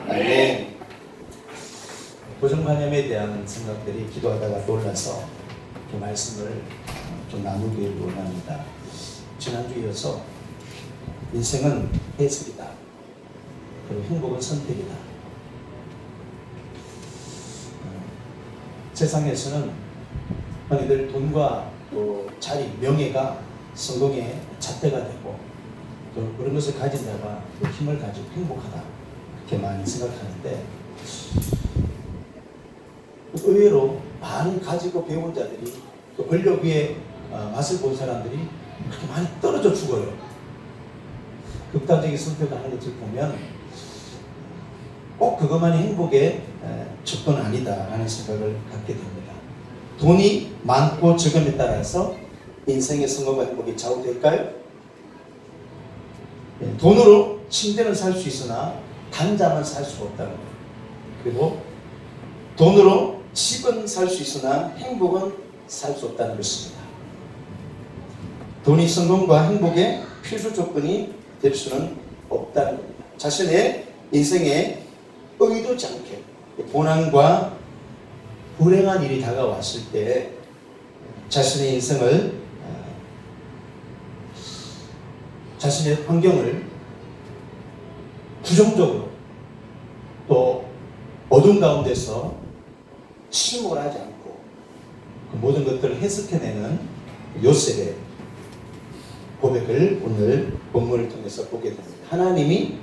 아멘. 고정관념에 대한 생각들이 기도하다가 놀라서 그 말씀을 좀 나누길 원합니다. 지난주에 이어서 인생은 해석이다. 그리고 행복은 선택이다. 세상에서는 흔히들 돈과 또 자리, 명예가 성공의 잣대가 되고 또 그런 것을 가진 자가 또 힘을 가지고 행복하다. 그렇게 많이 생각하는데 의외로 많이 가지고 배운 자들이 또 권력 위에 맛을 본 사람들이 그렇게 많이 떨어져 죽어요. 극단적인 선택을 하는 것을 보면 꼭 그것만이 행복의 접근은 아니다 라는 생각을 갖게 됩니다. 돈이 많고 적음에 따라서 인생의 성공과 행복이 좌우될까요? 돈으로 침대는 살 수 있으나 단잠은 살 수가 없다는 거예요. 그리고 돈으로 집은 살 수 있으나 행복은 살 수 없다는 것입니다. 돈이 성공과 행복의 필수 조건이 될 수는 없다는 겁니다. 자신의 인생에 의도치 않게 고난과 불행한 일이 다가왔을 때 자신의 인생을 자신의 환경을 부정적으로 또 어둠 가운데서 침묵을 하지 않고 그 모든 것들을 해석해내는 요셉의 고백을 오늘 본문을 통해서 보게 됩니다. 하나님이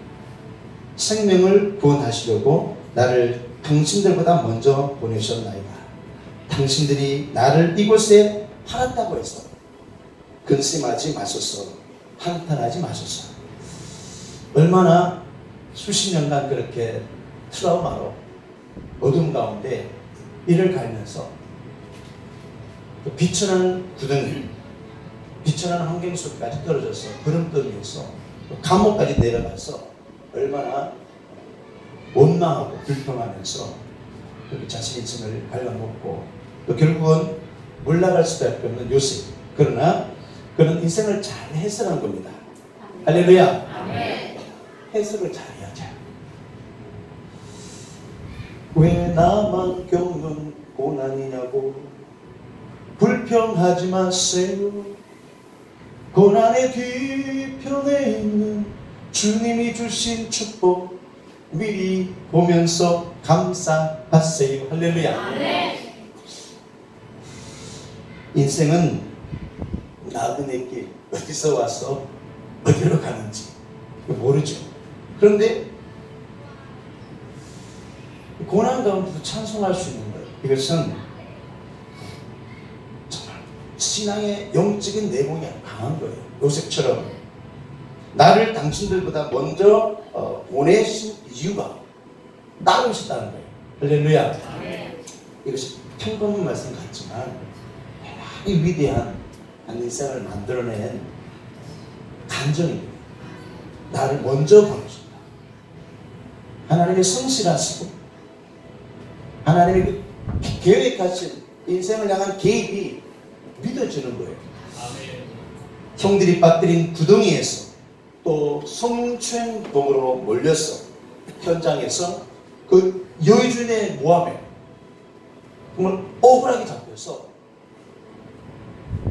생명을 구원하시려고 나를 당신들보다 먼저 보내셨나이다. 당신들이 나를 이곳에 팔았다고 해서 근심하지 마소서, 한탄하지 마소서. 얼마나 수십 년간 그렇게 트라우마로 어둠 가운데 이를 갈면서 비천한 구덩이, 비천한 환경 속까지 떨어져서 구름더미에서 감옥까지 내려가서 얼마나 원망하고 불평하면서 그렇게 자신의 인생을 갉아먹고 또 결국은 물러갈 수밖에 없는 요셉. 그러나 그는 인생을 잘 해석한 겁니다. 할렐루야. 아멘. 해석을 잘해야죠. 왜 나만 겪는 고난이냐고 불평하지 마세요. 고난의 뒤편에 있는 주님이 주신 축복 미리 보면서 감사하세요. 할렐루야. 아멘. 인생은 나그네 길 어디서 와서 어디로 가는지 모르죠. 그런데 고난 가운데서 찬송할 수 있는 것, 이것은 정말 신앙의 영적인 내공이 강한 거예요. 요셉처럼 나를 당신들보다 먼저 보내신 이유가 나로 있었다는 거예요. 할렐루야. 이것이 평범한 말씀 같지만 대단히 위대한 한 인생을 만들어낸 간정입니다. 나를 먼저 보내신다. 하나님의 성실하시고 하나님의 그 계획하신 인생을 향한 계획이 믿어지는 거예요. 형들이 빠뜨린 구덩이에서 또 성추행범으로 몰려서 현장에서 그 여주인의 모함에 정말 억울하게 잡혀서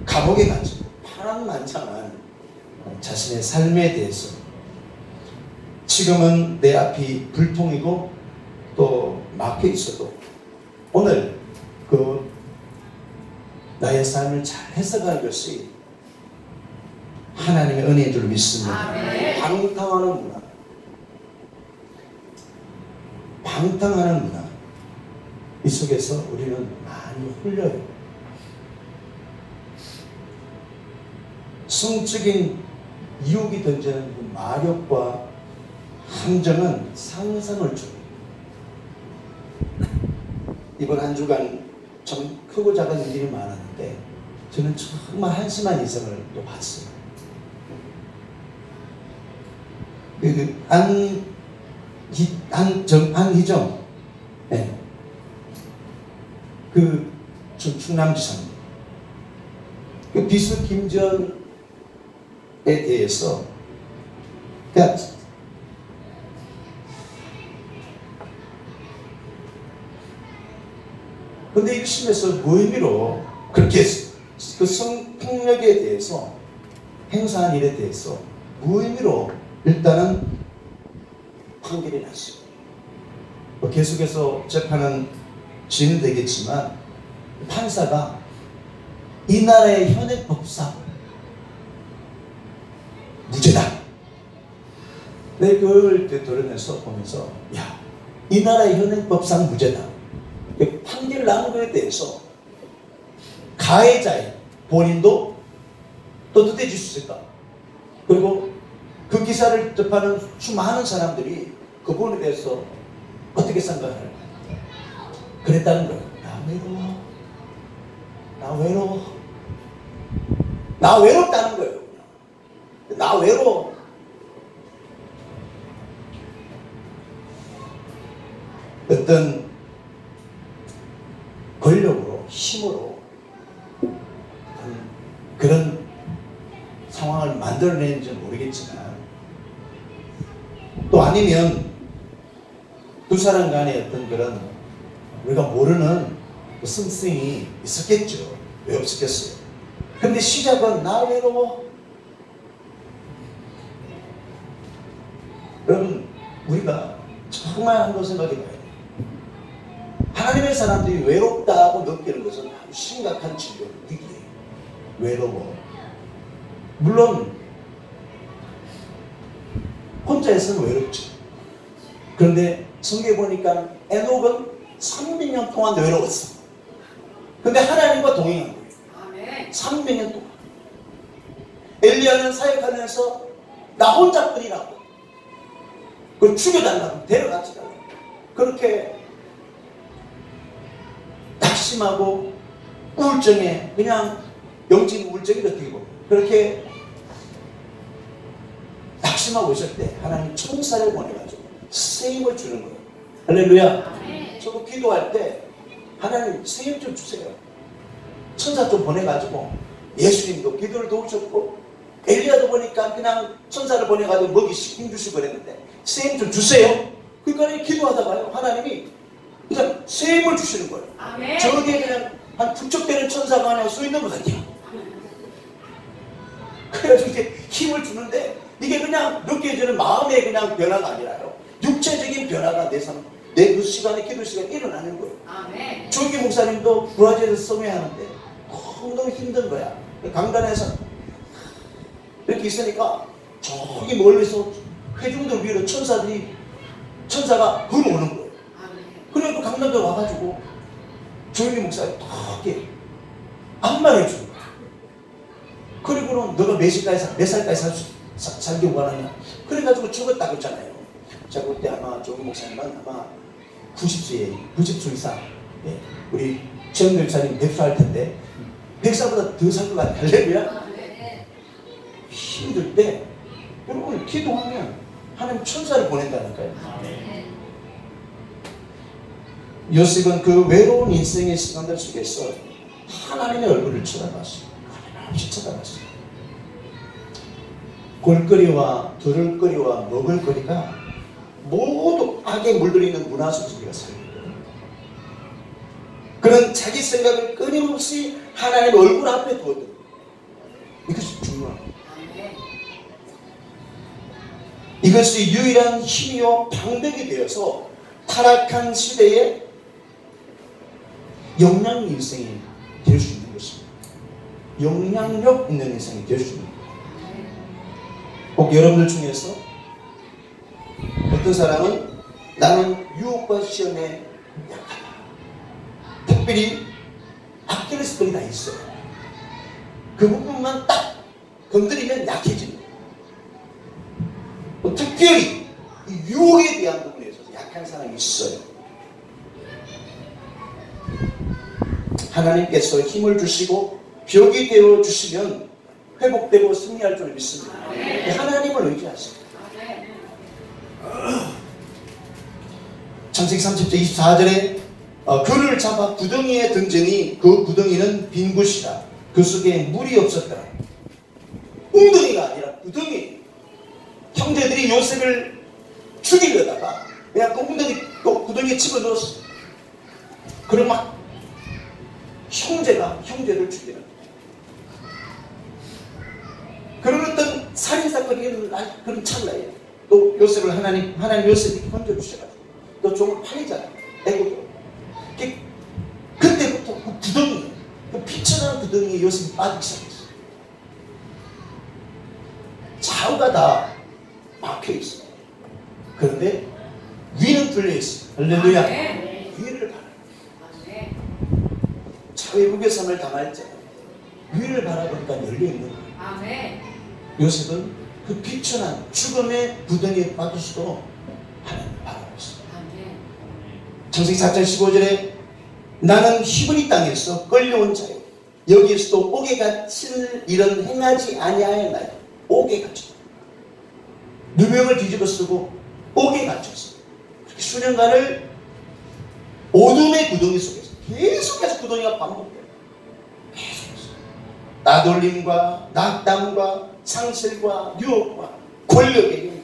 감옥에 갇히고 파란만장한 자신의 삶에 대해서 지금은 내 앞이 불통이고 또 막혀 있어도 오늘 그 나의 삶을 잘 해석할 것이 하나님의 은혜인 줄 믿습니다. 방탕하는 문화, 방탕하는 문화, 이 속에서 우리는 많이 흘려요. 성적인 유혹이 던지는 그 마력과 함정은 상상을 줍니다. 이번 한 주간 좀 크고 작은 일이 많았는데 저는 정말 한심한 인생을 또 봤어요. 안희정, 네. 그 충남지사입니다. 그 비서 김전에 대해서 그러니까 근데 일심에서 무의미로 그렇게 그 성폭력에 대해서 행사한 일에 대해서 무의미로 일단은 판결이 났어요. 계속해서 재판은 진행되겠지만 판사가 이 나라의 현행 법상 무죄다. 내 그걸 들으면서 보면서 야, 이 나라의 현행 법상 무죄다. 판결 나온 것에 대해서 가해자의 본인도 떳떳해질 수 있을까? 그리고 그 기사를 접하는 수많은 사람들이 그 부분에 대해서 어떻게 생각을 할까? 그랬다는 거예요. 나 외로워. 나 외로워. 나 외롭다는 거예요. 나 외로워. 어떤 권력으로, 힘으로 그런 상황을 만들어내는지 모르겠지만, 또 아니면 두 사람 간의 어떤 그런 우리가 모르는 씀씀이 있었겠죠. 왜 없었겠어요? 근데 시작은 나 외로워. 여러분, 우리가 정말 한번 생각해 봐야 돼요. 하나님의 사람들이 외롭다고 느끼는 것은 아주 심각한 질병, 위기예요. 외로워. 물론 혼자서는 외롭죠. 그런데 성경에 보니까 에녹은 300년 동안 외로웠어. 근데 하나님과 동행한 거예요. 300년 동안. 엘리야는 사역하면서 나 혼자뿐이라고. 그걸 죽여달라고, 데려가지 달라고. 그렇게 낙심하고 우울증에, 그냥 영적 우울증이 어떻게 보면 그렇게 낙심하고 있을 때 하나님 천사를 보내가지고 세임을 주는 거예요. 할렐루야. 저도 기도할 때 하나님 세임 좀 주세요. 천사 좀 보내가지고, 예수님도 기도를 도우셨고 엘리야도 보니까 그냥 천사를 보내가지고 먹이시고 힘주시고 그랬는데 세임 좀 주세요. 그러니까 기도하다가요, 하나님이 그냥 세임을 주시는 거예요. 아멘. 저기에 그냥 한 축적되는 천사가 하나 서 있는 것 같아요. 그래가지고 이제 힘을 주는데, 이게 그냥 느껴지는 마음의 그냥 변화가 아니라요, 육체적인 변화가 내 그 시간에, 기도 시간에 일어나는 거예요. 아멘. 조기 목사님도 브라질에서 성회하는데 너무 힘든 거야. 강단에서 이렇게 있으니까 저기 멀리서 회중들 위로 천사가 걸어오는 거예요. 그래서 강단도 와가지고 조기 목사님 딱 안마해 주는 거야. 그리고는 너가 몇 살까지 살기 원하냐? 그래가지고 적었다 그랬잖아요. 자, 그때 아마 조기 목사님은 아마 90세 이상, 예, 우리 최영렬 목사님 100살 할 텐데 100살보다 더 살 것 같아요. 할렐루야. 힘들 때 여러분 기도하면 하나님 천사를 보낸다니까요. 요셉은 그 외로운 인생의 시간들 속에서 하나님의 얼굴을 쳐다봤어요. 하나님을 쳐다봤어요. 골거리와 두를거리와 먹을거리가 모두 악에 물들이는 문화 속에서 우리가 살고 있거든요. 그런 자기 생각을 끊임없이 하나님의 얼굴 앞에 두었거든요. 이것이 중요합니다. 이것이 유일한 힘이요 방벽이 되어서 타락한 시대에 영향 인생이 될 수 있는 것입니다. 영향력 있는 인생이 될 수 있는 것입니다. 꼭 여러분들 중에서 어떤 사람은 나는 유혹과 시험에 약하다. 특별히 아킬레스건이 다 있어요. 그 부분만 딱 건드리면 약해집니다. 특별히 이 유혹에 대한 부분에 있어서 약한 사람이 있어요. 하나님께서 힘을 주시고 벽이 되어 주시면 회복되고 승리할 줄 믿습니다. 하나님을 의지하십니다. 창세기 30장 24절에 그를 잡아 구덩이에 던지니 그 구덩이는 빈 곳이라 그 속에 물이 없었더라. 웅덩이가 아니라 구덩이. 형제들이 요셉을 죽이려다가 그냥 그 구덩이에 집어넣었어. 그럼 막 형제가 형제를 죽이는 그런 어떤 살인사건이 일어난 그런 찰나에 또 요셉을 하나님 요셉이 건져주셔가지고 또 종을 팔리잖아요. 애고도. 그때부터 그 구덩이, 그 비천한 구덩이에 요셉이 빠지기 시작했어요. 좌우가 다 막혀있어요. 그런데 위는 뚫려있어요. 할렐루야. 위를 바라보고 좌우의 삶을 당할 때 위를 바라보니까 열려있는 거예요. 요셉은 그 비천한 죽음의 구덩이에 빠져서도 하나님을 바라보고 있어요. 창세기 4장 15절에 나는 히브리 땅에서 끌려온 자요 여기에서도 옥에 갇힐 일은 행하지 아니하였나요. 옥에 갇혔다. 누명을 뒤집어 쓰고 옥에 갇혔어. 수년간을 어둠의 구덩이 속에서 계속해서 구덩이가 반복돼요. 계속해서 따돌림과 낙담과 상실과 유혹과 권력의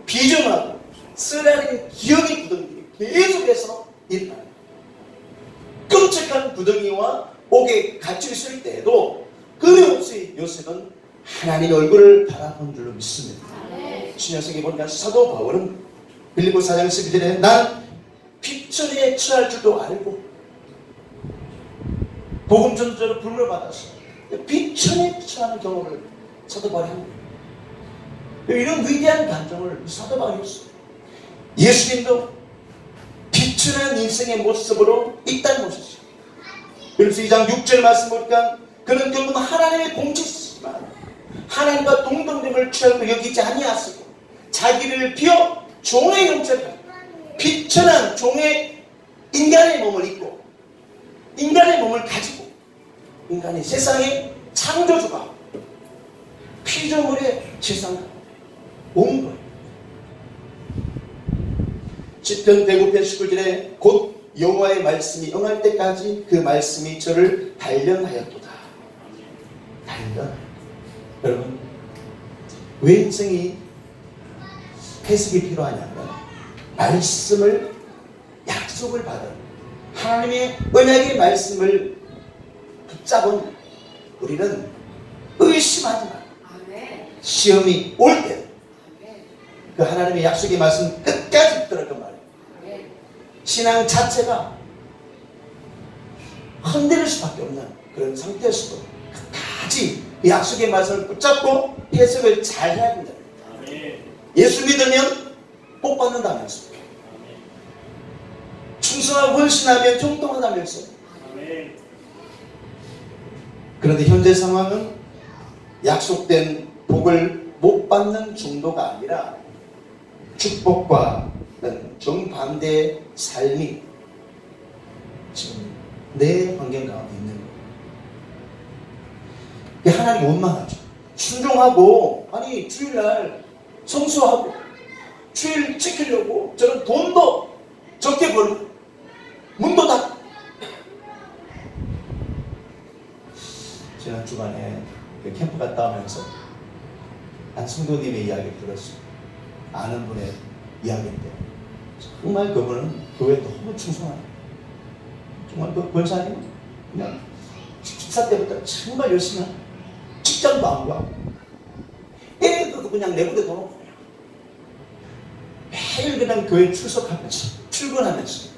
비정하고 쓰라린 기억의 구덩이들이 계속해서 일어나요. 끔찍한 구덩이와 옥에 갇혀있을 때에도 끊임없이 요셉은 하나님의 얼굴을 바라본 줄로 믿습니다. 신약성에 보니까 사도 바울은 빌립보 4장 12절에 난 비천에 처할 줄도 알고 복음 전도자로 부름을 받았어. 비천에 처하는 경험을 사도 바울이 합니다. 이런 위대한 감정을 사도 바울이 했어요. 예수님도 비천한 인생의 모습으로 있다는 것이죠. 그래서 2장 6절 말씀 보니까 그는 결국 하나님의 공직이지만 하나님과 동등됨을 취하고 여기지 아니하시고 자기를 비워 종의 형체를 비천한 종의 인간의 몸을 입고 인간의 몸을 가지고 인간이 세상의 창조주가 피조물의 세상에 온 거예요. 시편 109편 19절에 곧 여호와의 말씀이 응할 때까지 그 말씀이 저를 단련하였도다. 단련. 여러분 왜 인생이 해석이 필요하냐면 말씀을 약속을 받은 하나님의 언약의 말씀을 붙잡은 우리는 의심하지 마. 시험이 올 때 그 하나님의 약속의 말씀 끝까지 붙들었단 말이에요. 신앙 자체가 흔들릴 수밖에 없는 그런 상태에서도 끝까지 약속의 말씀을 붙잡고 해석을 잘 해야 된다. 예수 믿으면 복 받는다면서 충성하고 헌신하면 종동하다면서 그런데 현재 상황은 약속된 복을 못 받는 정도가 아니라 축복과는 정반대의 삶이 지금 내 환경 가운데 있는 거예요. 하나님 원망하죠. 순종하고 아니 주일날 성수하고 주일 지키려고 저는 돈도 적게 벌고 문도 닫고 지난 주간에 캠프 갔다 오면서 한 성도님의 이야기를 들었어요. 아는 분의 이야기인데 정말 그분은 교회에 너무 충성하고 정말 그 권사님은 그냥 집사 때부터 정말 열심히 하고 직장도 안 가고 애도 그냥 내부대 둬놓고 그냥 매일 그냥 교회 출석하면서 출근하면서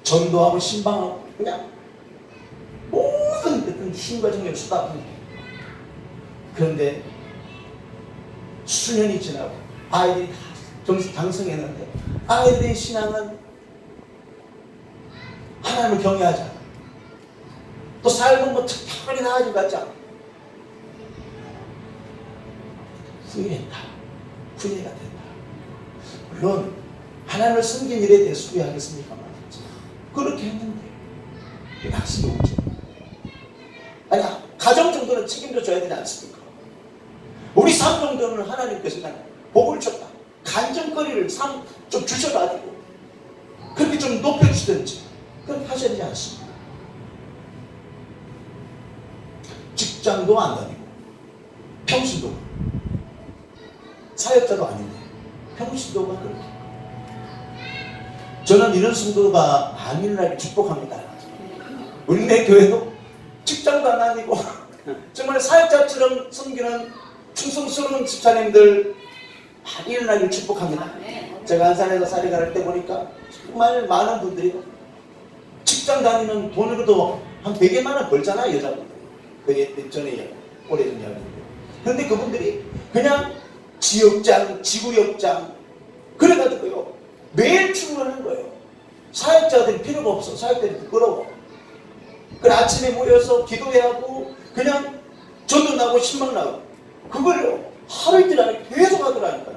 전도하고 신방하고 그냥 모든 어떤 힘과 정력을 쏟아붓는. 그런데 수년이 지나고 아이들이 다 장성했는데 아이들의 신앙은 하나님을 경외하지 않아. 또 삶은 뭐 특별히 나아진 것 같지 않아. 후회했다. 후회가 된다. 물론 하나님을 섬긴 일에 대해서 후회하겠습니까? 그렇게 했는데 약속이 오죠. 아니 가정 정도는 책임져 줘야 되지 않습니까? 우리 삶 정도는 하나님께서 복을 줬다. 간증거리를 좀 주셔가지고 그렇게 좀 높여주시든지 그렇게 하셔야 되지 않습니까? 직장도 안 다니고 평시도 사역자도 아닌데 평시도가 그렇게 저는 이런 성도가 많이 일어나길 축복합니다. 우리네 교회도 직장도 안 다니고 정말 사역자처럼 섬기는 충성스러운 집사님들 많이 일어나길 축복합니다. 제가 안산에서 사역을 할 때 보니까 정말 많은 분들이 직장 다니는 돈으로도 한 100여만 원 벌잖아요, 여자분들. 그 전에 오래전 이야기인데. 그런데 그분들이 그냥 지역장, 지구역장 그래가지고요 매일 출근하는 거예요. 사역자들이 필요가 없어. 사역자들이 부끄러워. 그 아침에 모여서 기도해야 하고 그냥 전도 나고 신방 나고 그걸요 하루 이틀 안에 계속 하더라니까요.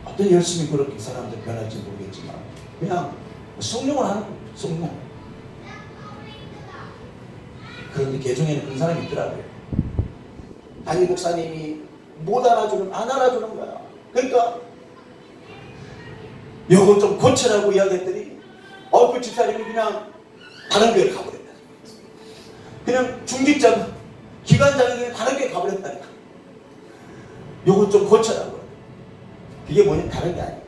어떤 열심히 그렇게 사람들 변할지 모르겠지만 그냥 성령을 하는 거예요. 성령. 그런데 개중에는 그런 사람이 있더라고요. 담임 목사님이 안 알아주는 거야. 그러니까 요거 좀 고쳐라고 이야기했더니 그 집사님이 그냥 다른 교회를 가버렸다. 그냥 중직자가 기관장이 그냥 다른 교회 가버렸다니까. 요거 좀 고쳐라고. 그게 뭐냐 다른 게 아니에요.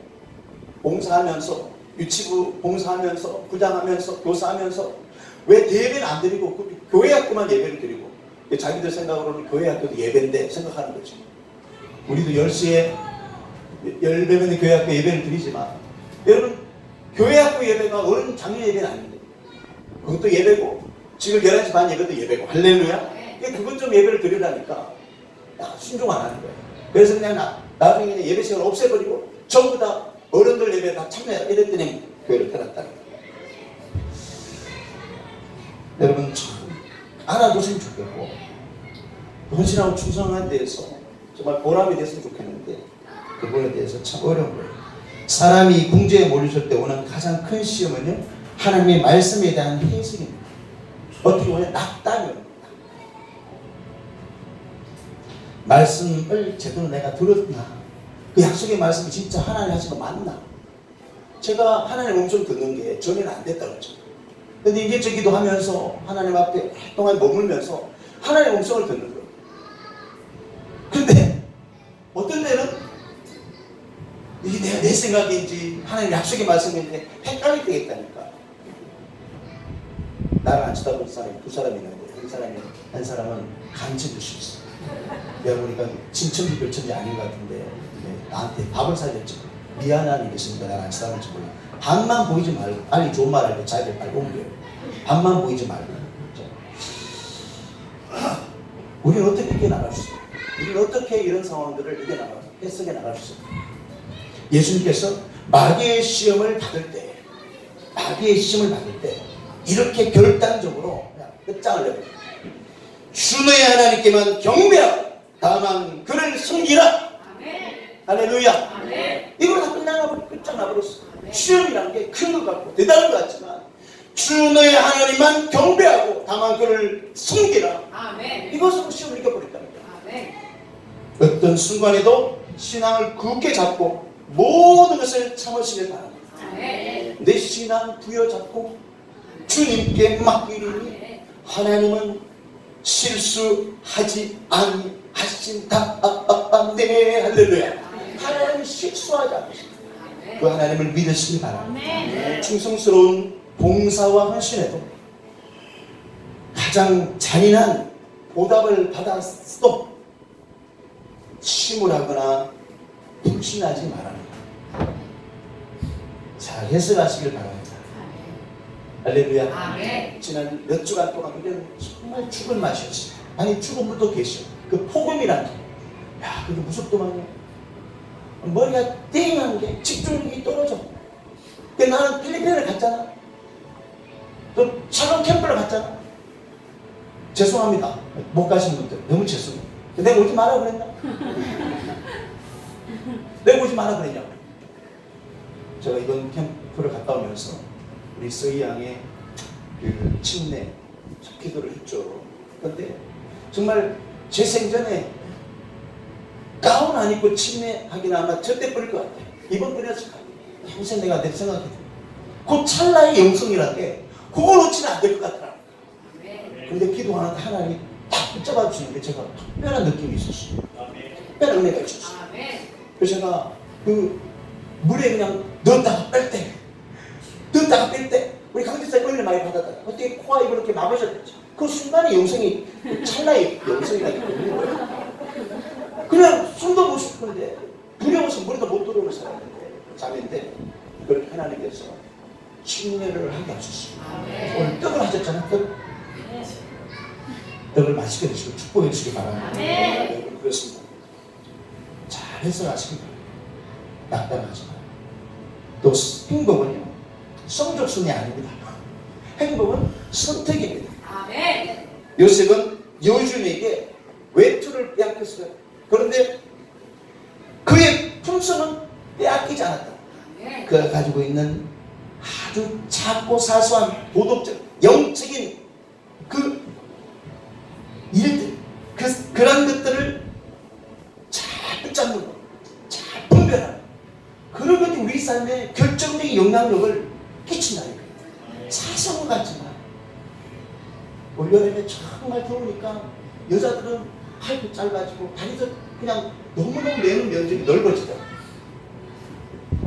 봉사하면서 유치부 봉사하면서 부장하면서 교사하면서 왜 예배는 안 드리고 교회 학교만 예배를 드리고 자기들 생각으로는 교회 학교도 예배인데 생각하는 거지. 우리도 10시에 10명의 교회 학교 예배를 드리지만 여러분 교회 학교 예배가 어른 장례 예배는 아닌데 그것도 예배고 지금 11시 반 예배도 예배고 할렐루야. 그것 좀 예배를 드리라니까 순종 안 하는 거예요. 그래서 그냥 나중에 예배 시간을 없애버리고 전부 다 어른들 예배 다 참여해라 이랬더니 교회를 떠났다는 거예요. 여러분 참 알아두시면 좋겠고 헌신하고 충성한 데에서 정말 보람이 됐으면 좋겠는데 그거에 대해서 참 어려운 거예요. 사람이 궁지에 몰렸을 때 오는 가장 큰 시험은요 하나님의 말씀에 대한 해석입니다. 어떻게 보면 낙담이에요. 말씀을 제대로 내가 들었나? 그 약속의 말씀이 진짜 하나님 하신 거 맞나? 제가 하나님의 음성 듣는 게 전에는 안 됐다고 했죠. 근데 이게 저 기도하면서 하나님 앞에 동안 머물면서 하나님의 음성을 듣는 거예요. 근데 어떤 때는 이게 내가 내 생각인지 하나님 약속의 말씀인지 헷갈릴 때가 있다니까. 나를 안 쳐다보는 사람이 두 사람이 있는데 한 사람은 간첩일 수 있어. 내가 보니까 친천지 별천지 아닌 것 같은데 나한테 밥을 사줬지. 미안한 일이 있으니까 나를 안 쳐다볼지 몰라. 반만 보이지 말고 빨리 좋은 말 할 때 자기를 빨리 옮겨요. 반만 보이지 말고. 우리는 어떻게 이겨나갈 수 있어요? 우리는 어떻게 이런 상황들을 해석해 나갈 수 있어요? 예수님께서 마귀의 시험을 받을 때 이렇게 결단적으로 그냥 끝장을 내버려요. 주 너의 하나님께만 경배하고 다만 그를 섬기라. 할렐루야. 이걸 다 끝장나버렸어. 시험이란 게 큰 것 같고 대단한 것 같지만 주 너의 하나님만 경배하고 다만 그를 섬기라. 이것으로 시험을 이겨버렸답니다. 어떤 순간에도 신앙을 굳게 잡고 모든 것을 참으시길 바랍니다. 내 신앙 부여잡고 주님께 맡기리니 하나님은 실수하지 아니하신다. 네, 할렐루야. 하나님은 실수하지 않으신다. 그 하나님을 믿으시기 바랍니다. 충성스러운 봉사와 헌신에도 가장 잔인한 보답을 받았어도 침울하거나 불신하지 말아라. 잘 해석하시길 바랍니다. 할렐루야. 지난 몇 주간 동안 우리는 정말 죽을 맛이었어요. 아니 죽음부터 계셔. 그 폭음이란 게 야 그게 무섭더만요. 머리가 띵한 게 집중력이 떨어져. 근데 나는 필리핀을 갔잖아. 또 차가운 캠프를 갔잖아. 죄송합니다. 못 가신 분들 너무 죄송해요. 내가 오지 마라 그랬나? 내가 오지 마라 그랬냐? 제가 이번 캠프를 갔다 오면서 우리 서희 양의 그 침례 기도를 했죠. 그런데 정말 제 생전에 가운 안 입고 침례하기는 아마 절대 뿌릴 것 같아요. 이번 뿌렸을 거예요. 평생 내가 내 생각해도 그 찰나의 영성이라는 게 그걸 놓치면 안 될 것 같더라고요. 근데 기도하는데 하나님이 딱 붙잡아 주시는 게 제가 특별한 느낌이 있었어요. 특별한 은혜가 있었어요. 그래서 제가 그 물에 그냥 넣었다가 뺄 때 우리 강대사님 은혜를 많이 받았다. 어떻게 코와 입을 이렇게 막으셨지? 그 순간에 영성이, 찰나의 영성이가 있는 거예요. 그냥 숨도 못 쉬는데, 두려워서 머리도 못 들어오는 사람인데, 자매인데, 그걸 하나님께서 칭례를 하게 하셨습니다. 오늘 떡을 하셨잖아요. 떡을 맛있게 드시고 축복해 주시기 바랍니다. 그렇습니다. 잘 해석하시기 바랍니다. 낙담하지 마요. 또 행복은요, 성적순이 아닙니다. 행복은 선택입니다. 요셉은 여주인에게 외투를 빼앗겼어요. 그런데 그의 품성은 빼앗기지 않았다. 그가 가지고 있는 아주 작고 사소한 도덕적, 영적인 그 일들, 그런 것들을 잘 붙잡는 것, 잘 분별하는 것, 그런 것이 우리 삶에 결정적인 영향력을 끼친다는 거예요. 사소한 것 같지만 올 여름에 정말 더우니까 여자들은 팔도 짧아지고 다리도 그냥 너무너무 내는 면적이 넓어지더라고요.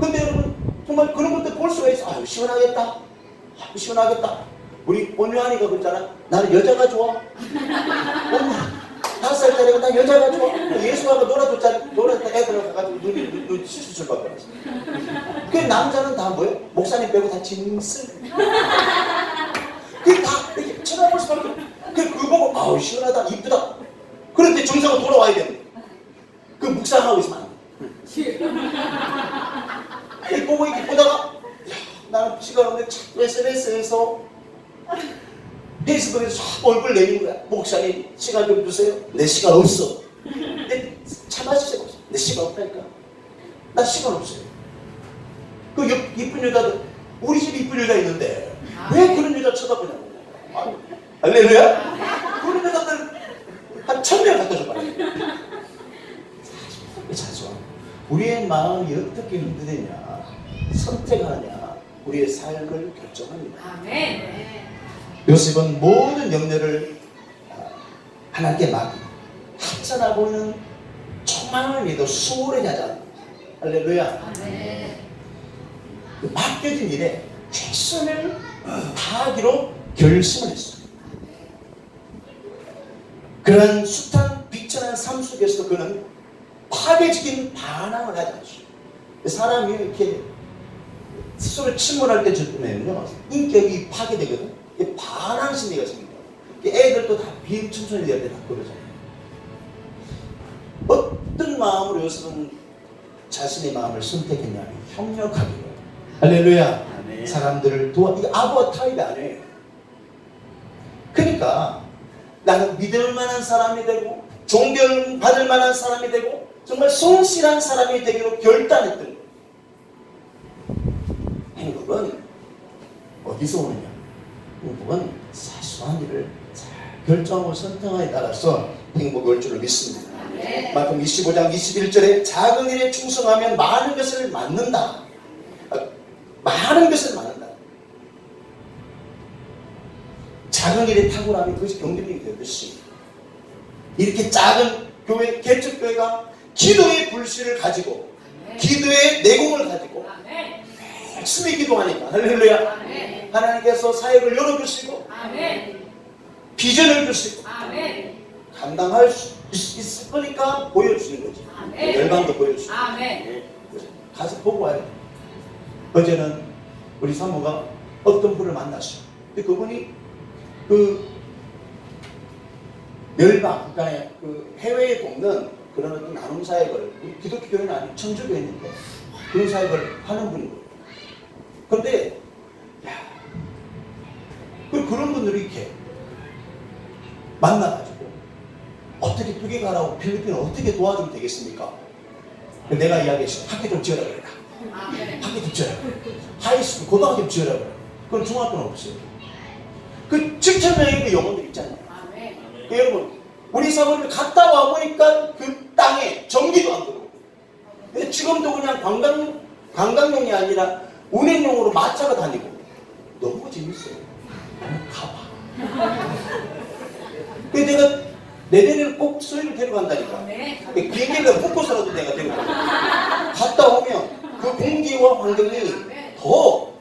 근데 여러분 정말 그런 것들 볼 수가 있어. 아유 시원하겠다. 아유 시원하겠다. 우리 온유한이가 그러잖아. 나는 여자가 좋아. 엄마 5살짜리가 나 여자가 좋아. 예수가 놀았다 애들 가가지고 눈 실수술 받고 왔어. 그 남자는 다 뭐예요? 목사님 빼고 다 짐승. 그게 다 이렇게 쳐다볼 수밖에 없어. 그거 보고 아우 시원하다 이쁘다. 그런데 정상으로 돌아와야 되는데 그 묵상하고 있으면 안 돼. 보고 이렇게 보다가 나는 시간 없는데 자꾸 SNS에서 페이스북에서 자꾸 얼굴 내리는 거야. 목사님 시간 좀 주세요. 내 시간 없어. 근데 참아주세요. 내 시간 없다니까. 나 시간 없어요. 그 이쁜 여자들 우리 집에 이쁜 여자 있는데 왜 그런 여자 쳐다보냐고. 할렐루야. 그런 여자들 한 1000명 갖다 줘봐요. 자주 우리의 마음이 어떻게 흔들리냐, 선택하느냐, 우리의 삶을 결정합니다. 아멘. 요셉은 모든 염려를 하나님께 맡기고 합산하 보이는 조그마한 일도 수월하게 하지 않습니다. 할렐루야. 아멘. 맡겨진 일에 최선을 다하기로 결심을 했어요. 그러한 숱한 비천한 삶 속에서도 그는 파괴적인 반항을 하지 않죠. 사람이 이렇게 스스로 침몰할 때 보면요, 인격이 파괴되거든. 반항 심리가 생깁니다. 애들도 다 비행 청소년들 다 그러잖아요. 어떤 마음으로 요셉은 자신의 마음을 선택했냐면 협력하기로. 할렐루야. 아멘. 사람들을 이게 아부와 타입이 아니에요. 그러니까 나는 믿을 만한 사람이 되고 존경받을 만한 사람이 되고 정말 성실한 사람이 되기로 결단했던 거예요. 행복은 어디서 오느냐? 행복은 사소한 일을 잘 결정하고 선택하에 따라서 행복이 올 줄을 믿습니다. 마태복음 25장 21절에 작은 일에 충성하면 많은 것을 맡는다. 많은 것을 맡는다. 작은 일에 탁월하면 그것이 경쟁력이 되듯이 이렇게 작은 교회, 개척교회가 기도의 불씨를 가지고 기도의 내공을 가지고 열심히 기도하니까 할렐루야. 하나님께서 사역을 열어주시고 비전을 주시고 감당할 수 있을 거니까 보여주시는 거지. 열방도 보여주시고 가서 보고 와요. 어제는 우리 사모가 어떤 분을 만났어요. 근데 그분이 그 멸방, 그러니까 그 해외에 돕는 그런 어떤 나눔 사역을, 기독교 교회는 아니고 천주교회인데 그런 사역을 하는 분인 거예요. 그런데 그런 분들이 이렇게 만나가지고 어떻게 두개 가라고 필리핀을 어떻게 도와주면 되겠습니까? 내가 이야기했어요. 학교 좀 지어라 그래라. 학교 좀 지어라 그래. 하이스쿨, 고등학교 좀 지어라 그래. 그럼 중학교는 없어요. 그 7,000명의 그 영혼들 있잖아요. 그 여러분, 우리 사모님이 갔다 와보니까 그 땅에 전기도 안 들어오고 지금도 그냥 관광용이 아니라 운행용으로 마차가 다니고 너무 재밌어요. 가봐. 그래서 내가 내년에는 꼭 소희를 데려간다니까. 비행기를 묶고서라도 내가 데려가. 갔다 오면 그 공기와 환경이 더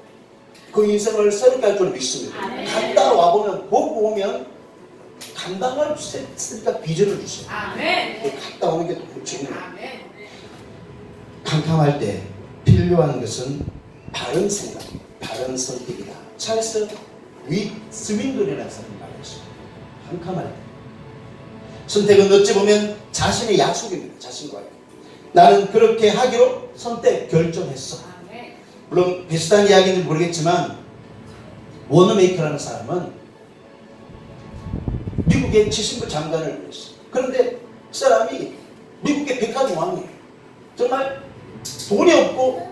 그 인생을 새롭게 할 줄 믿습니다. 아멘. 갔다 와보면, 보고 오면 감당할 수 있으니까 비전을 주세요. 아멘. 갔다 오는 게 너무 중요해요. 아멘. 캄캄할 때 필요한 것은 바른 생각, 바른 선택이다. 찰스 스윈글이라는 사람이 말했어요. 캄캄할 때. 선택은 어찌 보면 자신의 약속입니다. 자신과의. 나는 그렇게 하기로 결정했어. 아멘. 물론 비슷한 이야기인지 모르겠지만 워너메이커라는 사람은 미국의 70부 장관을 보냈어요. 그런데 그 사람이 미국의 백화점 왕이에요. 정말 돈이 없고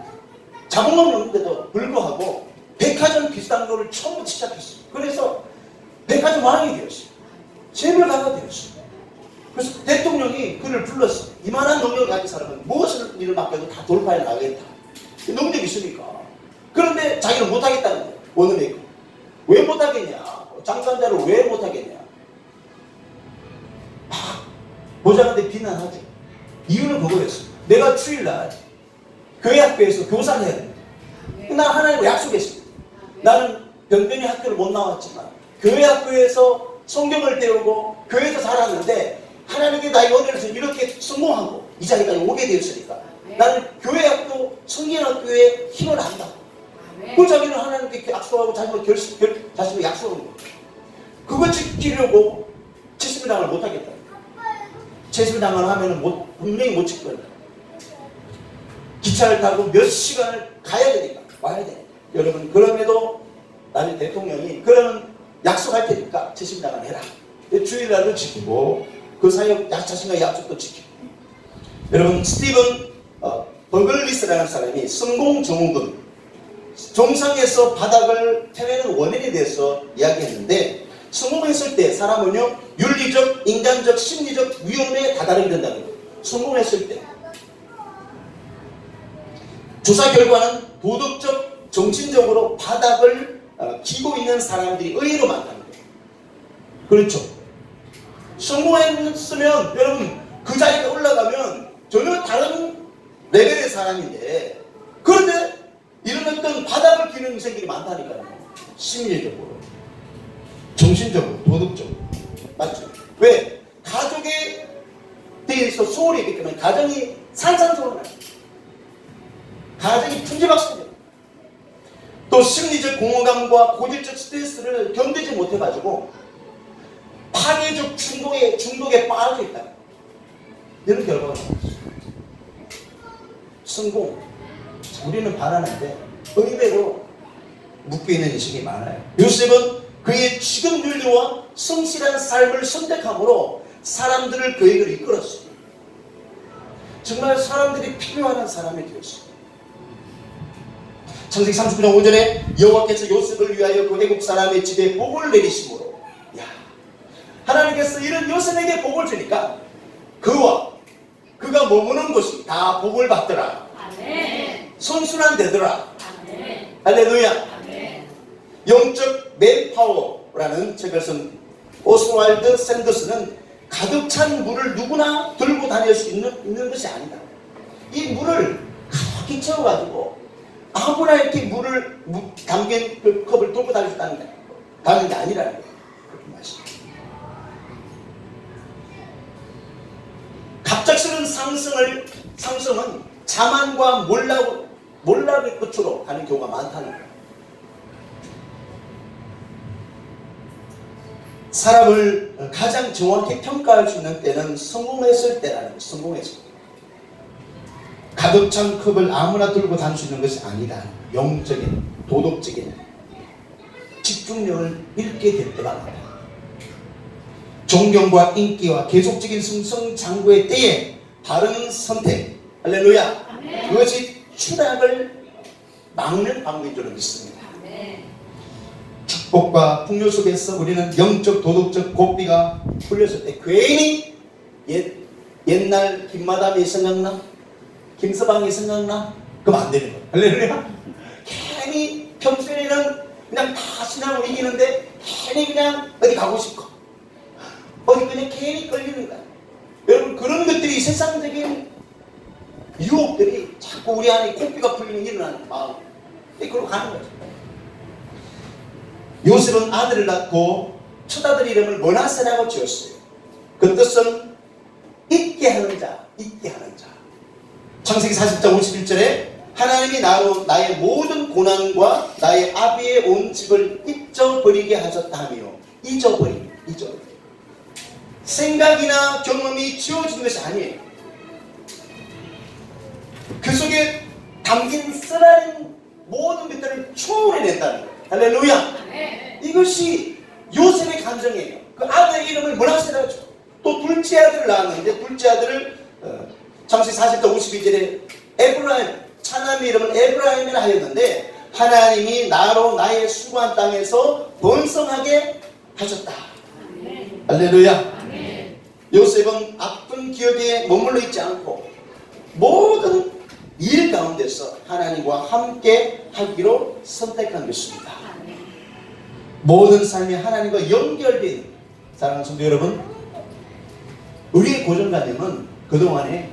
자본은 없는데도 불구하고 백화점 비싼 거를 처음 시작했어요. 그래서 백화점 왕이 되었어요. 재벌가가 되었어요. 그래서 대통령이 그를 불렀어요. 이만한 능력을 가진 사람은 무엇을 일을 맡겨도 다 돌파해 나가겠다. 능력이 있으니까. 그런데 자기는 못하겠다는 거예요. 워너메이커. 왜 못하겠냐? 장관자를 왜 못하겠냐? 보좌관들 비난하죠. 이유는 그거였어요. 내가 주일날 교회 학교에서 교사를 해야 됩니다. 나 하나님과 약속했습니다. 나는 변변히 학교를 못 나왔지만 교회 학교에서 성경을 배우고 교회에서 자랐는데 하나님께 나의 은혜를 이렇게 성공하고 이 자리까지 오게 되었으니까 나는 교회 학교, 성경학교에 힘을 안다. 그 자기는 하나님께 약속하고 자신을 약속하는 거예요. 그거 지키려고 70일당을 못하겠다. 70일당을 하면 분명히 못 지킬 거예요. 기차를 타고 몇 시간을 가야 되니까 와야 되니까. 여러분 그럼에도 나는 대통령이 그러면 약속할 테니까 70일당을 해라. 주일날도 지키고 그 사이 자신의 약속도 지키고. 여러분 스티븐 버글리스라는 사람이 성공 증후군 정상에서 바닥을 태우는 원인에 대해서 이야기했는데 성공했을 때 사람은요 윤리적, 인간적, 심리적 위험에 다다르게 된다는 거예요. 성공했을 때 조사 결과는 도덕적, 정신적으로 바닥을 기고 있는 사람들이 의외로 많다는 거예요. 그렇죠. 성공했으면 여러분 그 자리에 올라가면 전혀 다른 레벨의 사람인데 그런데 이런 어떤 바닥을 기는 인생들이 많다니까요. 심리적으로, 정신적으로, 도덕적으로. 맞죠? 왜? 가족에 대해서 소홀히 있기 때문에 가정이 산산조로나요. 가정이 풍지박산돼요. 또 심리적 공허감과 고질적 스트레스를 견디지 못해가지고 파괴적 중독에 빠져 있다. 이런 결과가 나왔어요. 성공. 우리는 바라는데 의외로 묶여있는 인식이 많아요. 요셉은 그의 지금 윤리와 성실한 삶을 선택함으로 사람들을 그에게로 이끌었어요. 정말 사람들이 필요한 사람이 되었어요. 창세기 39장 5절에 여호와께서 요셉을 위하여 그 애국 사람의 집에 복을 내리심으로 하나님께서 이런 요셉에게 복을 주니까 그가 머무는 곳이 다 복을 받더라. 아멘. 선순환 되더라. 아멘. 할렐루야. 아멘. 영적 맨파워라는 책을 쓴 오스왈드 샌더스는 가득 찬 물을 누구나 들고 다닐 수 있는 것이 아니다. 이 물을 가득히 채워가지고 아무나 이렇게 물을 담긴 그 컵을 들고 다닐 수 있다는 게 아니라는 거예요. 그렇게 말씀합니다. 갑작스러운 상승은 자만과 몰락의 끝으로 가는 경우가 많다는 거예요. 사람을 가장 정확히 평가할 수 있는 때는 성공했을 때라는 거예요. 성공했을 때. 가득 찬 컵을 아무나 들고 다닐 수 있는 것이 아니다. 영적인, 도덕적인 집중력을 잃게 될 때가 많다. 존경과 인기와 계속적인 승승장구의 때에 바른 선택, 할렐루야. 아멘. 그것이 추락을 막는 방법인 줄 믿습니다. 아멘. 축복과 풍요 속에서 우리는 영적 도덕적 고삐가 풀렸을 때 괜히 옛날 김마담이 생각나? 김서방이 생각나? 그럼 안 되는 거예요. 할렐루야. 괜히 평소에는 그냥 다 신앙을 이기는데 괜히 그냥 어디 가고 싶고 어디 그냥 괜히 끌리는 거야. 여러분 그런 것들이 세상적인 유혹들이 자꾸 우리 안에 고삐가 풀리는 일어나는 마음 그걸로 가는 거죠. 요셉은 아들을 낳고 첫 아들 이름을 므낫세라고 지었어요. 그 뜻은 잊게 하는 자, 잊게 하는 자. 창세기 40장 51절에 하나님이 나로 나의 모든 고난과 나의 아비의 온 집을 잊어버리게 하셨다며. 잊어버림. 생각이나 경험이 지워진 것이 아니에요. 그 속에 담긴 쓰라린 모든 것들을 초월해낸다는 거예요. 할렐루야. 이것이 요셉의 감정이에요. 그 아들의 이름을 므낫세라고 하죠. 또 둘째 아들을 낳았는데 둘째 아들을 창세기 40장 52절에 에브라임, 차남의 이름을 에브라임이라 하였는데 하나님이 나로 나의 수고한 땅에서 번성하게 하셨다. 할렐루야. 요셉은 아픈 기억에 머물러 있지 않고 모든 일 가운데서 하나님과 함께 하기로 선택한 것입니다. 모든 삶이 하나님과 연결된 사랑하는 성도 여러분, 우리의 고정관념은 그동안에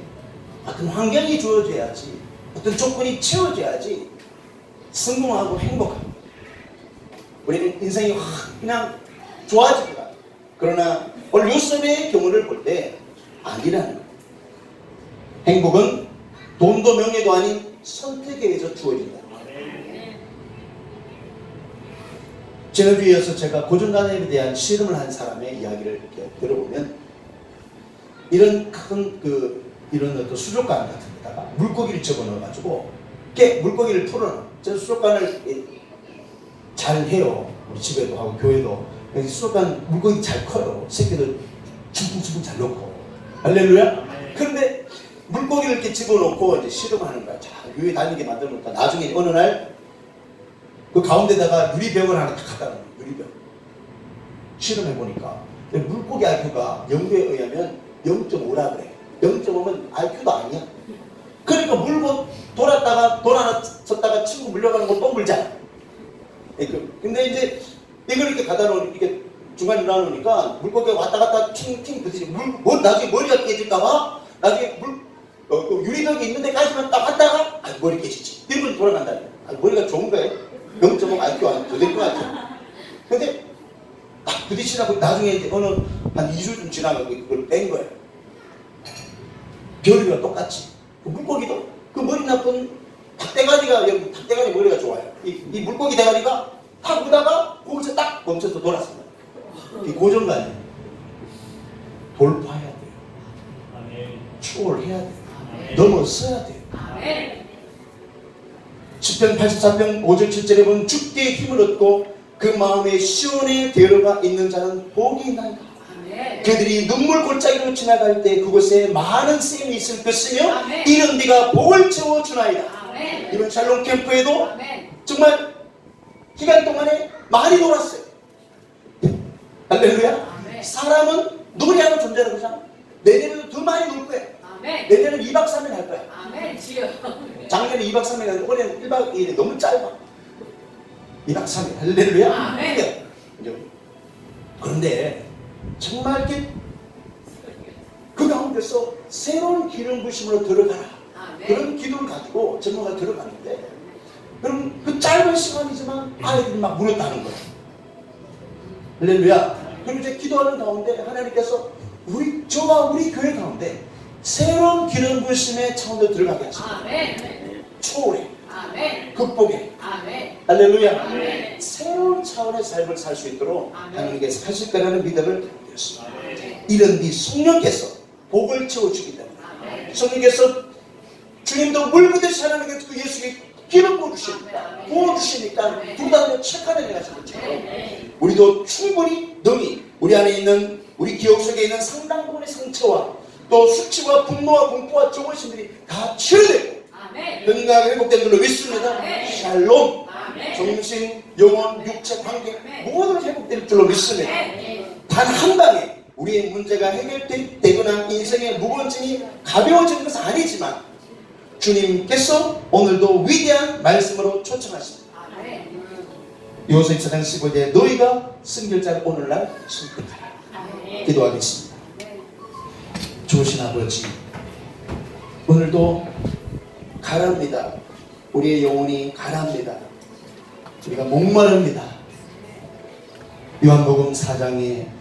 어떤 환경이 주어져야지, 어떤 조건이 채워져야지 성공하고 행복하고 우리는 인생이 확 그냥 좋아집니다. 그러나 오늘 요셉의 경우를 볼 때 아니라는 거예요. 행복은 돈도 명예도 아닌 선택에 의해서 주어진다. 지난주에 이어서 제가 고정관념에 대한 실험을 한 사람의 이야기를 이렇게 들어보면 이런 큰 이런 어떤 수족관 같은 데다가 물고기를 집어넣어가지고 물고기를 풀어놔. 저 수족관을 잘 해요. 우리 집에도 하고 교회도. 수족관 물고기 잘 커요. 새끼들 춤풍춤풍 잘 넣고. 할렐루야? 그런데 물고기를 이렇게 집어넣고 이제 실험하는 거야. 자, 위에 다니게 만들어 놓다. 나중에 어느 날 그 가운데다가 유리병을 하나 딱 갖다 놓은 거야. 유리병. 실험해보니까 물고기 IQ가 연구에 의하면 0.5라 그래. 0.5면 IQ도 아니야. 그러니까 물고 돌아섰다가 친구 물려가는 거 또 물잖아. 근데 이제 이걸 이렇게 갖다 놓으니까 이렇게 중간에 놔놓으니까 물고기가 왔다 갔다 팅팅 부딪히고 나중에 머리가 깨질까봐 나중에 유리벽이 있는 데까지만 딱 왔다가 머리 깨지지. 이러면 돌아간다. 머리가 좋은 거예요. 0.5 IQ 안 될 것 같아. 근데 딱 부딪히라고 나중에 이제 한 2주쯤 지나가고 그걸 뺀 거예요. 별이랑 똑같이. 그 물고기도 그 머리 나쁜 닭대가리 머리가 좋아요. 이 물고기 대가리가 탁 오다가 거기서 딱 멈춰서 돌았습니다. 이 고정관념 돌파해야 돼요. 초월해야 돼요. 넘어서야 돼요. 시편 84편 5절 7절에 보면 주께 힘을 얻고 그 마음에 시온의 대로가 있는 자는 복이 있나이다. 그들이 눈물 골짜기로 지나갈 때 그곳에 많은 샘이 있을 것이며 이런 비가 복을 채워주나이다. 이번 샬롬 캠프에도 정말 기간 동안에 많이 놀았어요. 할렐루야. 사람은 노래하는 존재라고 그러잖아. 내년에도 더 많이 놀 거야. 내년에는 2박 3일 할 거야. 작년에 2박 3일 했는데 올해는 1박 2일이 너무 짧아. 2박 3일. 할렐루야. 그런데 정말 이렇게 그 가운데서 새로운 기름 부심으로 들어가라. 그런 기도를 가지고 전문가가 들어갔는데 그럼 그 짧은 시간이지만 아이들이 막 물었다는 거야. 할렐루야. 그럼 이제 기도하는 가운데 하나님께서 저와 우리 교회 가운데 새로운 기름 부심의 차원으로 들어가게 하십니다. 초월해. 극복해. 할렐루야. 새로운 차원의 삶을 살 수 있도록 하나님께서 하실 거라는 믿음을 갖게 되었습니다. 이런 이 성령께서 복을 채워주기 때문에 성령께서 주님도 물 부듯이 하나님께서 그 예수께 기름 부어주시니까 두다음에 착하는 일 하신 것처럼 우리도 충분히 능히 우리 안에 있는 우리 기억 속에 있는 상당 부분의 상처와 또 수치와 분노와 공포와 조고심들이 다 치료되고 건강하게 회복된 줄로 믿습니다. 샬롬. 정신, 영혼, 육체, 관계 모든 회복될 줄로 믿습니다. 단 한 방에 우리의 문제가 해결되거나 인생의 무거운 짐이 가벼워지는 것은 아니지만 주님께서 오늘도 위대한 말씀으로 초청하십니다. 요셉 4장 15절에 너희가 순결자를 오늘날 선택하라. 기도하겠습니다. 좋으신 아버지, 오늘도 가라합니다. 우리의 영혼이 가라합니다. 우리가 목마릅니다. 요한복음 4장에